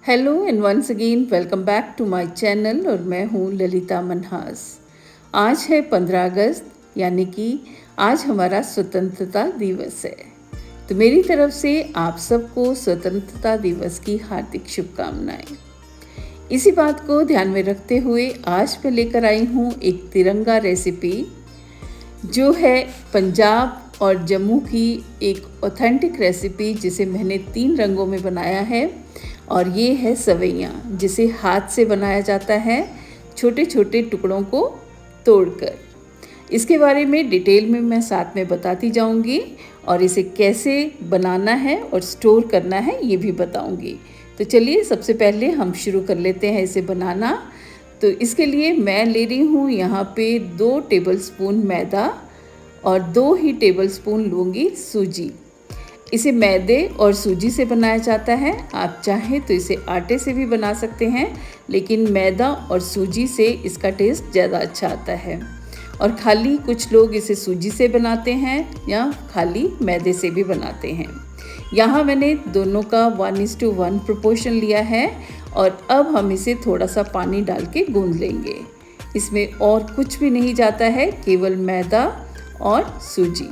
Hello and once again welcome back to my channel और मैं हूँ ललिता मनहास। आज है 15 अगस्त यानी कि आज हमारा स्वतंत्रता दिवस है। तो मेरी तरफ से आप सबको स्वतंत्रता दिवस की हार्दिक शुभकामनाएं। इसी बात को ध्यान में रखते हुए आज मैं लेकर आई हूँ एक तिरंगा रेसिपी जो है पंजाब और जम्मू की एक ऑथेंटिक रेसिपी जिसे मैंने 3 रंगों में बनाया है। और ये है सवैयाँ जिसे हाथ से बनाया जाता है छोटे छोटे टुकड़ों को तोड़कर। इसके बारे में डिटेल में मैं साथ में बताती जाऊंगी और इसे कैसे बनाना है और स्टोर करना है ये भी बताऊंगी। तो चलिए सबसे पहले हम शुरू कर लेते हैं इसे बनाना। तो इसके लिए मैं ले रही हूँ यहाँ पे 2 टेबलस्पून मैदा और 2 ही टेबलस्पून लूँगी सूजी। इसे मैदे और सूजी से बनाया जाता है। आप चाहें तो इसे आटे से भी बना सकते हैं, लेकिन मैदा और सूजी से इसका टेस्ट ज़्यादा अच्छा आता है। और खाली कुछ लोग इसे सूजी से बनाते हैं या खाली मैदे से भी बनाते हैं। यहाँ मैंने दोनों का 1:1 प्रोपोर्शन लिया है और अब हम इसे थोड़ा सा पानी डाल के गूंद लेंगे। इसमें और कुछ भी नहीं जाता है, केवल मैदा और सूजी।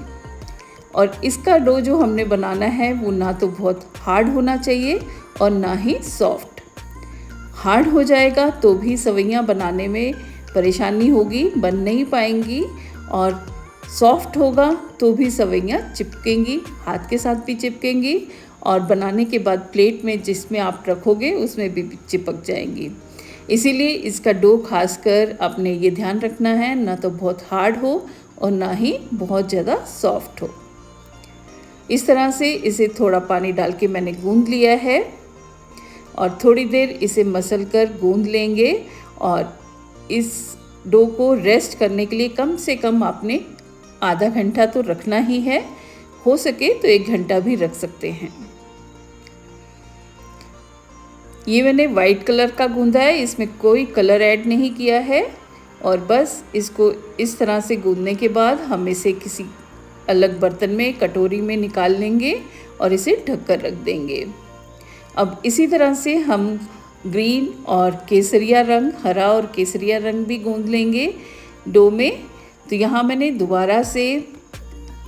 और इसका डो जो हमने बनाना है वो ना तो बहुत हार्ड होना चाहिए और ना ही सॉफ्ट। हार्ड हो जाएगा तो भी सवैयाँ बनाने में परेशानी होगी, बन नहीं पाएंगी। और सॉफ्ट होगा तो भी सवैयाँ चिपकेंगी, हाथ के साथ भी चिपकेंगी और बनाने के बाद प्लेट में जिसमें आप रखोगे उसमें भी चिपक जाएंगी। इसीलिए इसका डो खासकर आपने ये ध्यान रखना है, ना तो बहुत हार्ड हो और ना ही बहुत ज़्यादा सॉफ्ट हो। इस तरह से इसे थोड़ा पानी डाल के मैंने गूंद लिया है और थोड़ी देर इसे मसल कर गूंद लेंगे। और इस डो को रेस्ट करने के लिए कम से कम आपने आधा घंटा तो रखना ही है, हो सके तो 1 घंटा भी रख सकते हैं। ये मैंने वाइट कलर का गूंदा है, इसमें कोई कलर ऐड नहीं किया है। और बस इसको इस तरह से गूंदने के बाद हम इसे किसी अलग बर्तन में, कटोरी में निकाल लेंगे और इसे ढक कर रख देंगे। अब इसी तरह से हम ग्रीन और केसरिया रंग, हरा और केसरिया रंग भी गूंद लेंगे डो में। तो यहाँ मैंने दोबारा से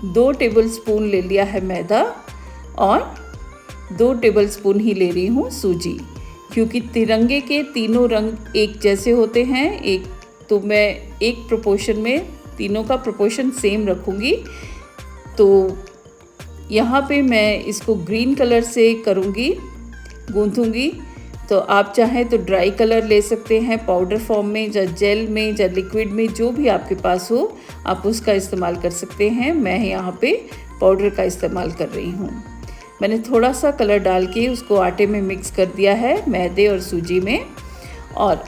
2 टेबलस्पून ले लिया है मैदा और 2 टेबलस्पून ही ले रही हूँ सूजी, क्योंकि तिरंगे के तीनों रंग एक जैसे होते हैं। एक तो मैं एक प्रोपोर्शन में तीनों का प्रोपोर्शन सेम रखूँगी। तो यहाँ पे मैं इसको ग्रीन कलर से करूँगी, गूंथूँगी। तो आप चाहें तो ड्राई कलर ले सकते हैं पाउडर फॉर्म में, या जेल में, या लिक्विड में, जो भी आपके पास हो आप उसका इस्तेमाल कर सकते हैं। मैं यहाँ पे पाउडर का इस्तेमाल कर रही हूँ। मैंने थोड़ा सा कलर डाल के उसको आटे में मिक्स कर दिया है, मैदे और सूजी में। और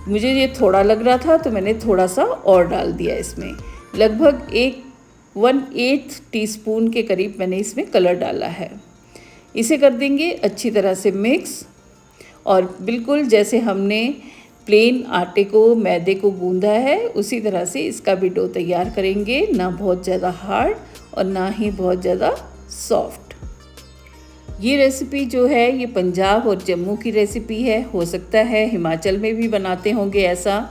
मुझे ये थोड़ा लग रहा था तो मैंने थोड़ा सा और डाल दिया इसमें। लगभग 1/8 टीस्पून के करीब मैंने इसमें कलर डाला है। इसे कर देंगे अच्छी तरह से मिक्स। और बिल्कुल जैसे हमने प्लेन आटे को, मैदे को गूंदा है, उसी तरह से इसका भी डो तैयार करेंगे। ना बहुत ज़्यादा हार्ड और ना ही बहुत ज़्यादा सॉफ्ट। ये रेसिपी जो है ये पंजाब और जम्मू की रेसिपी है। हो सकता है हिमाचल में भी बनाते होंगे ऐसा।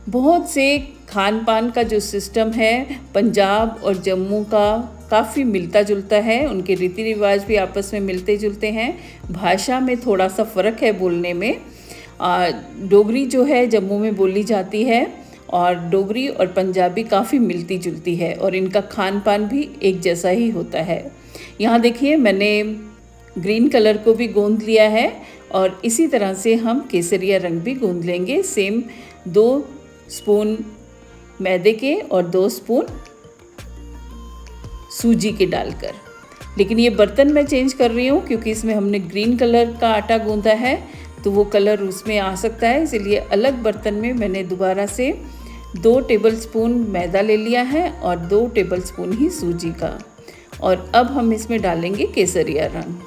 बहुत से खान पान का जो सिस्टम है पंजाब और जम्मू का काफ़ी मिलता जुलता है। उनके रीति रिवाज भी आपस में मिलते जुलते हैं। भाषा में थोड़ा सा फ़र्क है बोलने में। डोगरी जो है जम्मू में बोली जाती है और डोगरी और पंजाबी काफ़ी मिलती जुलती है और इनका खान पान भी एक जैसा ही होता है। यहाँ देखिए मैंने ग्रीन कलर को भी गूंद लिया है और इसी तरह से हम केसरिया रंग भी गूंद लेंगे। सेम 2 स्पून मैदे के और 2 स्पून सूजी के डालकर। लेकिन ये बर्तन मैं चेंज कर रही हूँ क्योंकि इसमें हमने ग्रीन कलर का आटा गूंदा है तो वो कलर उसमें आ सकता है। इसलिए अलग बर्तन में मैंने दोबारा से 2 टेबलस्पून मैदा ले लिया है और 2 टेबलस्पून ही सूजी का। और अब हम इसमें डालेंगे केसरिया रंग।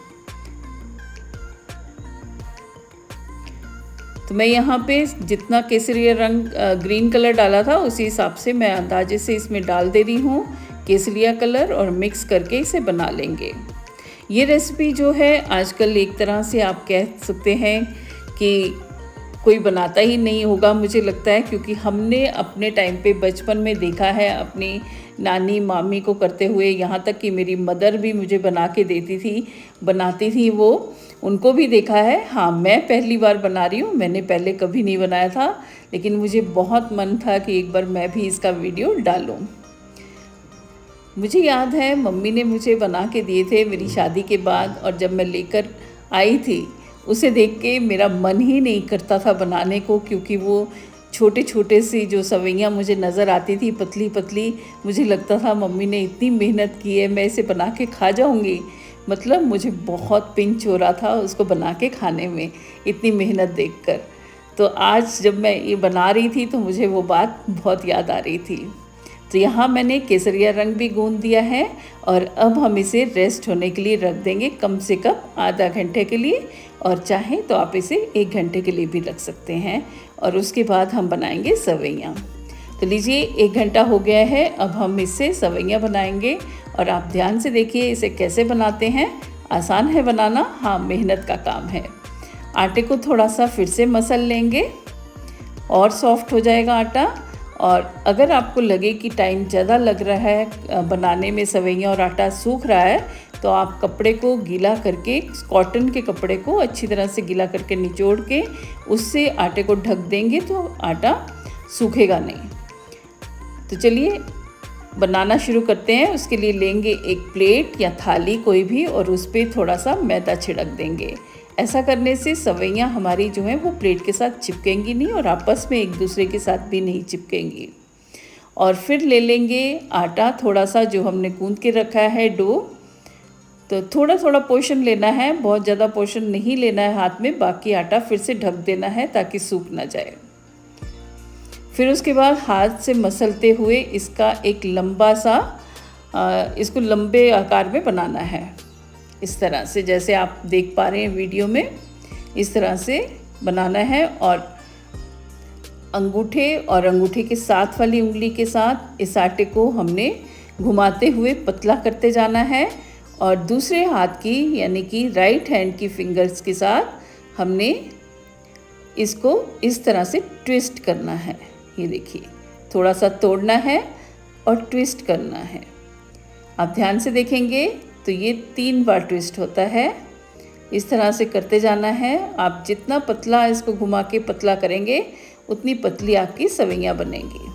तो मैं यहाँ पे जितना केसरिया रंग ग्रीन कलर डाला था उसी हिसाब से मैं अंदाजे से इसमें डाल दे रही हूँ केसरिया कलर और मिक्स करके इसे बना लेंगे। ये रेसिपी जो है आजकल एक तरह से आप कह सकते हैं कि कोई बनाता ही नहीं होगा, मुझे लगता है, क्योंकि हमने अपने टाइम पे बचपन में देखा है अपनी नानी मामी को करते हुए। यहाँ तक कि मेरी मदर भी मुझे बना के देती थी, बनाती थी वो, उनको भी देखा है। हाँ, मैं पहली बार बना रही हूँ, मैंने पहले कभी नहीं बनाया था, लेकिन मुझे बहुत मन था कि एक बार मैं भी इसका वीडियो डालूँ। मुझे याद है मम्मी ने मुझे बना के दिए थे मेरी शादी के बाद, और जब मैं लेकर आई थी उसे देख के मेरा मन ही नहीं करता था बनाने को, क्योंकि वो छोटे छोटे सी जो सवैयाँ मुझे नज़र आती थी, पतली पतली, मुझे लगता था मम्मी ने इतनी मेहनत की है, मैं इसे बना के खा जाऊँगी। मतलब मुझे बहुत पिंच हो रहा था उसको बना के खाने में, इतनी मेहनत देखकर। तो आज जब मैं ये बना रही थी तो मुझे वो बात बहुत याद आ रही थी। तो यहाँ मैंने केसरिया रंग भी गूंद दिया है, और अब हम इसे रेस्ट होने के लिए रख देंगे, कम से कम आधा घंटे के लिए, और चाहें तो आप इसे 1 घंटे के लिए भी रख सकते हैं। और उसके बाद हम बनाएंगे सवैयाँ। तो लीजिए 1 घंटा हो गया है, अब हम इससे सवैयाँ बनाएंगे। और आप ध्यान से देखिए इसे कैसे बनाते हैं। आसान है बनाना, हाँ मेहनत का काम है। आटे को थोड़ा सा फिर से मसल लेंगे और सॉफ्ट हो जाएगा आटा। और अगर आपको लगे कि टाइम ज़्यादा लग रहा है बनाने में, सवैयाँ और आटा सूख रहा है, तो आप कपड़े को गीला करके, कॉटन के कपड़े को अच्छी तरह से गीला करके निचोड़ के उससे आटे को ढक देंगे तो आटा सूखेगा नहीं। तो चलिए बनाना शुरू करते हैं। उसके लिए लेंगे एक प्लेट या थाली कोई भी, और उस पर थोड़ा सा मैदा छिड़क देंगे। ऐसा करने से सवैयाँ हमारी जो हैं वो प्लेट के साथ चिपकेंगी नहीं, और आपस में एक दूसरे के साथ भी नहीं चिपकेंगी। और फिर ले लेंगे आटा थोड़ा सा जो हमने गूंद के रखा है, डो। तो थोड़ा थोड़ा पोर्शन लेना है, बहुत ज़्यादा पोर्शन नहीं लेना है हाथ में। बाकी आटा फिर से ढक देना है ताकि सूख ना जाए। फिर उसके बाद हाथ से मसलते हुए इसका एक लंबा सा इसको लंबे आकार में बनाना है, इस तरह से, जैसे आप देख पा रहे हैं वीडियो में, इस तरह से बनाना है। और अंगूठे और अंगूठे के साथ वाली उंगली के साथ इस आटे को हमने घुमाते हुए पतला करते जाना है, और दूसरे हाथ की यानी कि राइट हैंड की फिंगर्स के साथ हमने इसको इस तरह से ट्विस्ट करना है। ये देखिए, थोड़ा सा तोड़ना है और ट्विस्ट करना है। आप ध्यान से देखेंगे तो ये 3 बार ट्विस्ट होता है, इस तरह से करते जाना है। आप जितना पतला इसको घुमा के पतला करेंगे उतनी पतली आपकी सवैयाँ बनेंगी।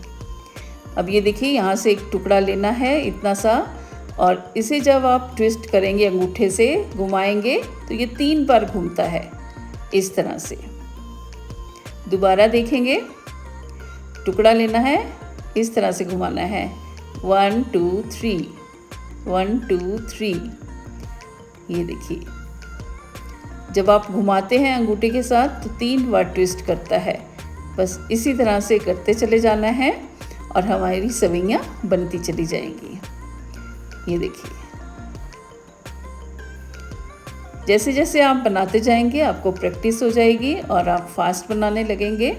अब ये देखिए, यहाँ से एक टुकड़ा लेना है इतना सा, और इसे जब आप ट्विस्ट करेंगे, अंगूठे से घुमाएंगे, तो ये 3 बार घूमता है इस तरह से। दोबारा देखेंगे, टुकड़ा लेना है, इस तरह से घुमाना है, 1 2 3, 1 2 3। ये देखिए, जब आप घुमाते हैं अंगूठे के साथ तो 3 बार ट्विस्ट करता है। बस इसी तरह से करते चले जाना है और हमारी सवैयाँ बनती चली जाएंगी। ये देखिए, जैसे जैसे आप बनाते जाएंगे आपको प्रैक्टिस हो जाएगी और आप फास्ट बनाने लगेंगे।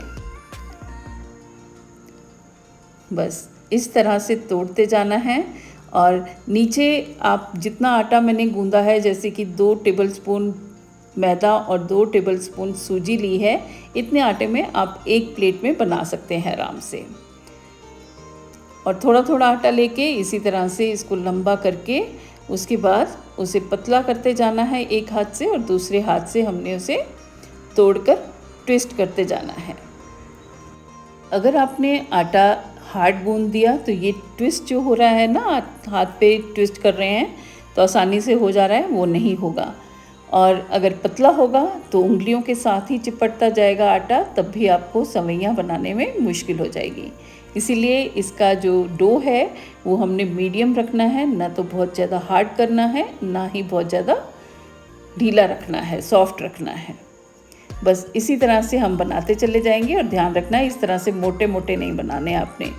बस इस तरह से तोड़ते जाना है। और नीचे आप जितना आटा मैंने गूंदा है, जैसे कि 2 टेबलस्पून मैदा और 2 टेबलस्पून सूजी ली है, इतने आटे में आप 1 प्लेट में बना सकते हैं आराम से। और थोड़ा थोड़ा आटा लेके इसी तरह से इसको लंबा करके उसके बाद उसे पतला करते जाना है एक हाथ से, और दूसरे हाथ से हमने उसे तोड़कर ट्विस्ट करते जाना है। अगर आपने आटा हार्ड गूंद दिया तो ये ट्विस्ट जो हो रहा है ना, हाथ पे ट्विस्ट कर रहे हैं तो आसानी से हो जा रहा है, वो नहीं होगा। और अगर पतला होगा तो उंगलियों के साथ ही चिपटता जाएगा आटा, तब भी आपको सवैयाँ बनाने में मुश्किल हो जाएगी। इसीलिए इसका जो डो है वो हमने मीडियम रखना है, ना तो बहुत ज़्यादा हार्ड करना है, ना ही बहुत ज़्यादा ढीला रखना है, सॉफ्ट रखना है। बस इसी तरह से हम बनाते चले जाएंगे। और ध्यान रखना है इस तरह से मोटे मोटे नहीं बनाने आपने।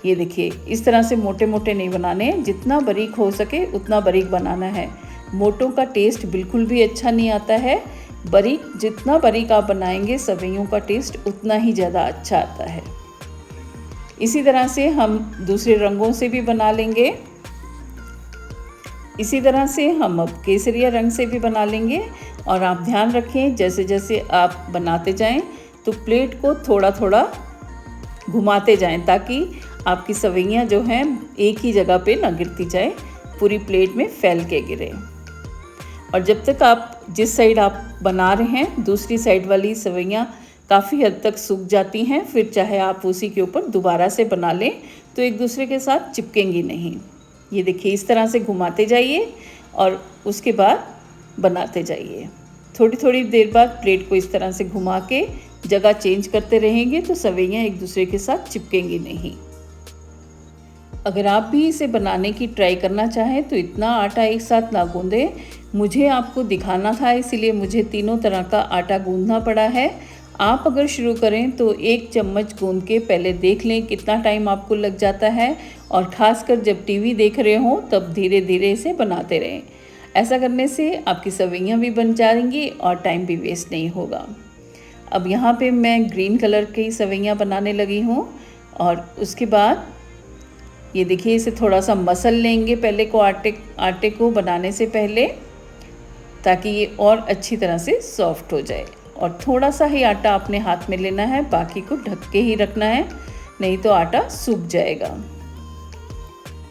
ये देखिए, इस तरह से मोटे मोटे नहीं बनाने, जितना बारीक हो सके उतना बारीक बनाना है। मोटों का टेस्ट बिल्कुल भी अच्छा नहीं आता है। बारीक, जितना बारीक आप बनाएंगे सवैयों का टेस्ट उतना ही ज़्यादा अच्छा आता है। इसी तरह से हम दूसरे रंगों से भी बना लेंगे। इसी तरह से हम अब केसरिया रंग से भी बना लेंगे। और आप ध्यान रखें, जैसे जैसे आप बनाते जाएं तो प्लेट को थोड़ा थोड़ा घुमाते जाएं, ताकि आपकी सवैयाँ जो हैं एक ही जगह पे ना गिरती जाए, पूरी प्लेट में फैल के गिरे। और जब तक आप जिस साइड आप बना रहे हैं दूसरी साइड वाली सवैयाँ काफ़ी हद तक सूख जाती हैं, फिर चाहे आप उसी के ऊपर दोबारा से बना लें तो एक दूसरे के साथ चिपकेंगी नहीं। ये देखिए, इस तरह से घुमाते जाइए और उसके बाद बनाते जाइए। थोड़ी थोड़ी देर बाद प्लेट को इस तरह से घुमा के जगह चेंज करते रहेंगे तो सवैयाँ एक दूसरे के साथ चिपकेंगी नहीं। अगर आप भी इसे बनाने की ट्राई करना चाहें तो इतना आटा एक साथ ना गूंदें। मुझे आपको दिखाना था, इसीलिए मुझे तीनों तरह का आटा गूंदना पड़ा है। आप अगर शुरू करें तो 1 चम्मच गूंद के पहले देख लें कितना टाइम आपको लग जाता है, और ख़ासकर जब टीवी देख रहे हों तब धीरे धीरे इसे बनाते रहें। ऐसा करने से आपकी सवैयाँ भी बन जाएंगी और टाइम भी वेस्ट नहीं होगा। अब यहाँ पे मैं ग्रीन कलर की सवैयाँ बनाने लगी हूँ, और उसके बाद ये देखिए, इसे थोड़ा सा मसल लेंगे पहले को आटे को बनाने से पहले, ताकि ये और अच्छी तरह से सॉफ्ट हो जाए। और थोड़ा सा ही आटा अपने हाथ में लेना है, बाकी को ढक के ही रखना है, नहीं तो आटा सूख जाएगा।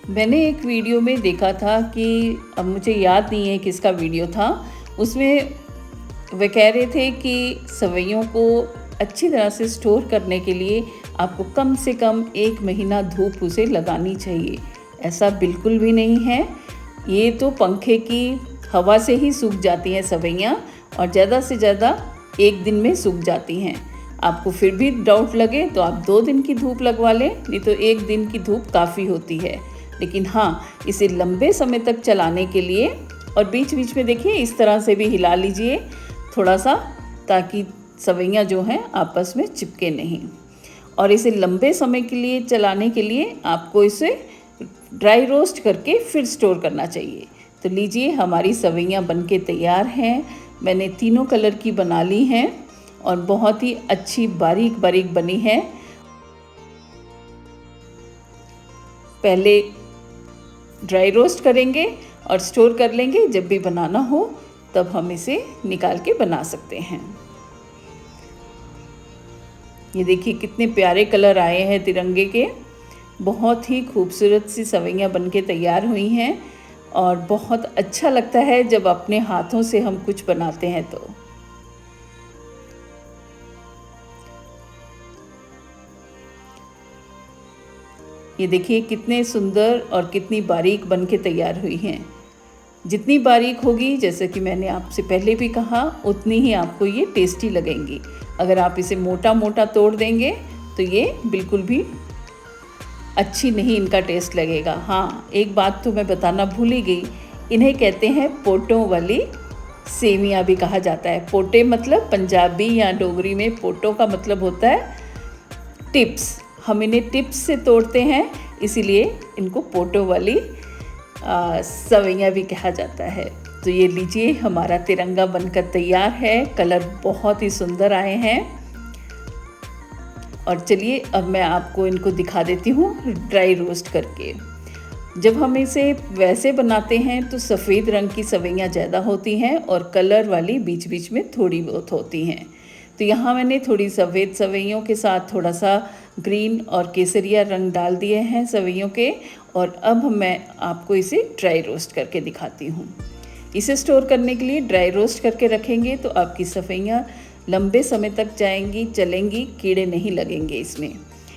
मैंने एक वीडियो में देखा था कि अब मुझे याद नहीं है किसका वीडियो था, उसमें वे कह रहे थे कि सवैयों को अच्छी तरह से स्टोर करने के लिए आपको कम से कम 1 महीना धूप उसे लगानी चाहिए। ऐसा बिल्कुल भी नहीं है, ये तो पंखे की हवा से ही सूख जाती हैं सवैयाँ, और ज़्यादा से ज़्यादा 1 दिन में सूख जाती हैं। आपको फिर भी डाउट लगे तो आप 2 दिन की धूप लगवा लें, नहीं तो 1 दिन की धूप काफ़ी होती है। लेकिन हाँ, इसे लंबे समय तक चलाने के लिए, और बीच बीच में देखिए इस तरह से भी हिला लीजिए थोड़ा सा, ताकि सवैयाँ जो हैं आपस में चिपके नहीं। और इसे लंबे समय के लिए चलाने के लिए आपको इसे ड्राई रोस्ट करके फिर स्टोर करना चाहिए। तो लीजिए, हमारी सवैयाँ बनके तैयार हैं। मैंने तीनों कलर की बना ली हैं और बहुत ही अच्छी बारीक बारीक बनी है। पहले ड्राई रोस्ट करेंगे और स्टोर कर लेंगे, जब भी बनाना हो तब हम इसे निकाल के बना सकते हैं। ये देखिए कितने प्यारे कलर आए हैं तिरंगे के। बहुत ही खूबसूरत सी सवैयाँ बनके तैयार हुई हैं, और बहुत अच्छा लगता है जब अपने हाथों से हम कुछ बनाते हैं तो। ये देखिए कितने सुंदर और कितनी बारीक बनके तैयार हुई हैं। जितनी बारीक होगी, जैसे कि मैंने आपसे पहले भी कहा, उतनी ही आपको ये टेस्टी लगेंगी। अगर आप इसे मोटा मोटा तोड़ देंगे तो ये बिल्कुल भी अच्छी नहीं इनका टेस्ट लगेगा। हाँ, एक बात तो मैं बताना भूल ही गई, इन्हें कहते हैं पोटों वाली सेवियाँ भी कहा जाता है। पोटे मतलब पंजाबी या डोगरी में पोटों का मतलब होता है टिप्स। हम इन्हें टिप्स से तोड़ते हैं, इसीलिए इनको पोटों वाली सवैयाँ भी कहा जाता है। तो ये लीजिए, हमारा तिरंगा बनकर तैयार है। कलर बहुत ही सुंदर आए हैं। और चलिए अब मैं आपको इनको दिखा देती हूँ ड्राई रोस्ट करके। जब हम इसे वैसे बनाते हैं तो सफ़ेद रंग की सवैयाँ ज़्यादा होती हैं और कलर वाली बीच बीच में थोड़ी बहुत होती हैं। तो यहाँ मैंने थोड़ी सफ़ेद सवैयों के साथ थोड़ा सा ग्रीन और केसरिया रंग डाल दिए हैं सवैयों के। और अब मैं आपको इसे ड्राई रोस्ट करके दिखाती हूँ। इसे स्टोर करने के लिए ड्राई रोस्ट करके रखेंगे तो आपकी सवैयाँ लंबे समय तक जाएंगी, चलेंगी, कीड़े नहीं लगेंगे इसमें।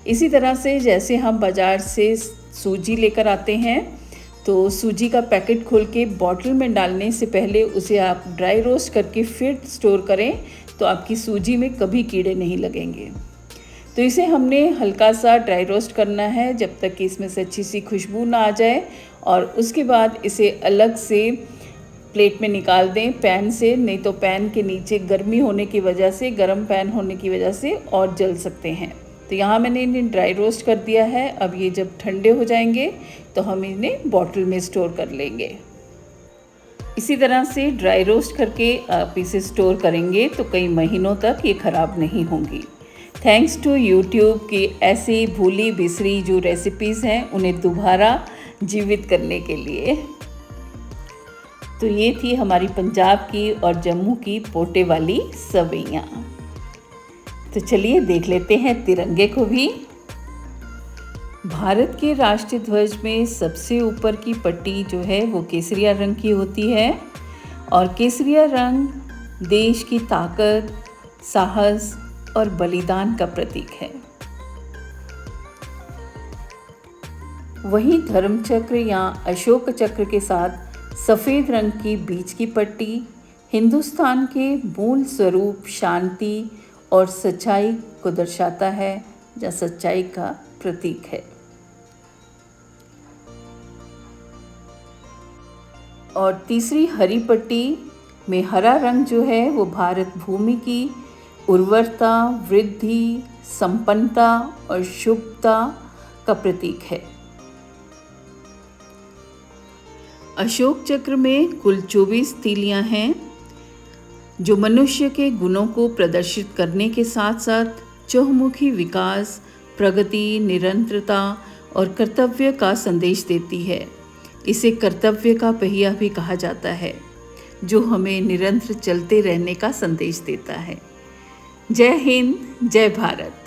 इसी तरह से जैसे हम बाज़ार से सूजी लेकर आते हैं तो सूजी का पैकेट खोल के बॉटल में डालने से पहले उसे आप ड्राई रोस्ट करके फिर स्टोर करें तो आपकी सूजी में कभी कीड़े नहीं लगेंगे। तो इसे हमने हल्का सा ड्राई रोस्ट करना है जब तक कि इसमें से अच्छी सी खुशबू ना आ जाए, और उसके बाद इसे अलग से प्लेट में निकाल दें पैन से, नहीं तो पैन के नीचे गर्मी होने की वजह से, गर्म पैन होने की वजह से और जल सकते हैं। तो यहाँ मैंने इन्हें ड्राई रोस्ट कर दिया है। अब ये जब ठंडे हो जाएंगे तो हम इन्हें बॉटल में स्टोर कर लेंगे। इसी तरह से ड्राई रोस्ट करके आप इसे स्टोर करेंगे तो कई महीनों तक ये ख़राब नहीं होंगी। थैंक्स टू यूट्यूब की ऐसी भूली बिसरी जो रेसिपीज़ हैं उन्हें दोबारा जीवित करने के लिए। तो ये थी हमारी पंजाब की और जम्मू की पोटे वाली सवैयाँ। तो चलिए देख लेते हैं तिरंगे को भी। भारत के राष्ट्रीय ध्वज में सबसे ऊपर की पट्टी जो है वो केसरिया रंग की होती है, और केसरिया रंग देश की ताकत, साहस और बलिदान का प्रतीक है। वहीं धर्म चक्र या अशोक चक्र के साथ सफ़ेद रंग की बीच की पट्टी हिंदुस्तान के मूल स्वरूप शांति और सच्चाई को दर्शाता है, या सच्चाई का प्रतीक है। और तीसरी हरी पट्टी में हरा रंग जो है वो भारत भूमि की उर्वरता, वृद्धि, संपन्नता और शुभता का प्रतीक है। अशोक चक्र में कुल 24 तीलियां हैं, जो मनुष्य के गुणों को प्रदर्शित करने के साथ साथ चहुमुखी विकास, प्रगति, निरंतरता और कर्तव्य का संदेश देती है। इसे कर्तव्य का पहिया भी कहा जाता है, जो हमें निरंतर चलते रहने का संदेश देता है। जय हिंद, जय भारत।